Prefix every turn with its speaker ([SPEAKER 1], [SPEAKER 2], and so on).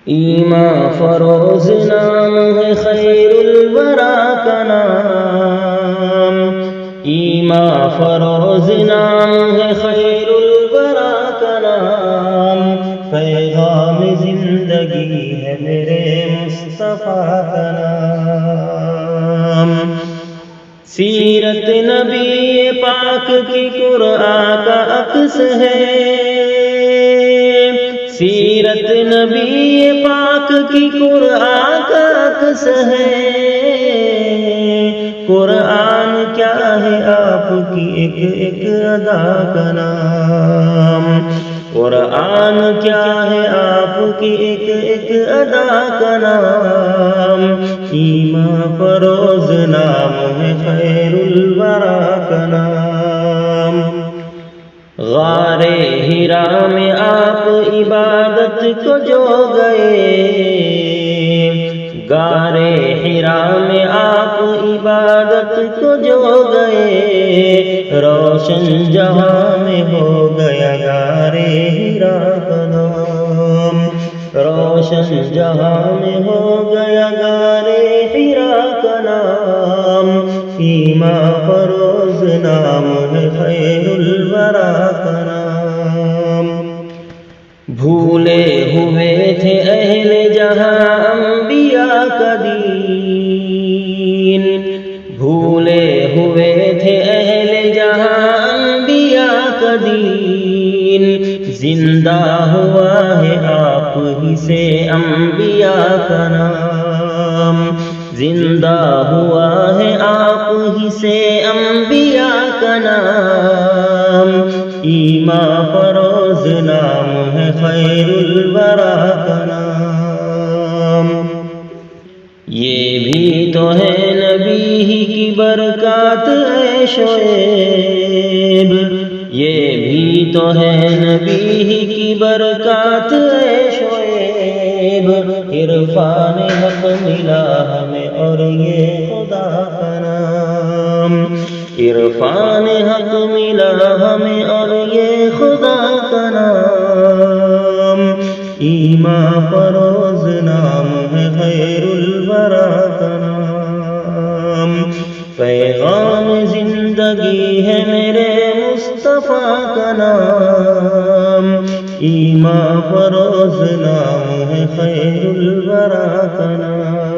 [SPEAKER 1] ایمان فروز نام ہے خیر الورا کا نام، ایمان فروز نام ہے خیر الورا کا نام، پیغام زندگی ہے میرے مصطفیٰ کا نام۔ سیرت نبی پاک کی قرآن کا عکس ہے، سیرت نبی پاک کی قرآن کا عکس ہے، قرآن کیا ہے آپ کی ایک ایک ادا کا نام، قرآن کیا ہے آپ کی ایک ایک ادا کا نام، ایمان فروز نام ہے خیر الورا کا نام۔ غار حرا میں آپ عبادت کو جو گئے، غار حرا میں آپ عبادت کو جو گئے، روشن جہاں میں ہو گیا غار حرا کا نام، روشن جہاں میں ہو گیا غار حرا کا نام، ایمان فروز نام ہے خیر الورا کا نام۔ بھولے ہوئے تھے اہل جہاں انبیاء کا دین، بھولے ہوئے تھے اہل جہاں انبیاء کا دین، زندہ ہوا ہے آپ ہی سے انبیاء کا نام، زندہ ہوا ہے آپ ہی سے انبیاء کا نام، ایمان فروز نام ہے خیر الورا کا نام۔ یہ بھی تو ہے نبی ہی کی برکات ہے شعیب، یہ بھی تو ہے نبی ہی کی برکات ہے شعیب، عرفان حق ملا ہمیں اور یہ خدا کا نام، عرفان حق ملا ہمیں اور یہ خدا کا نام، ایمان فروز نام ہے خیر الورا کا نام، پیغام زندگی ہے میرے مصطفیٰ کا نام، ایمان فروز نام ہے خیر الورا کا نام۔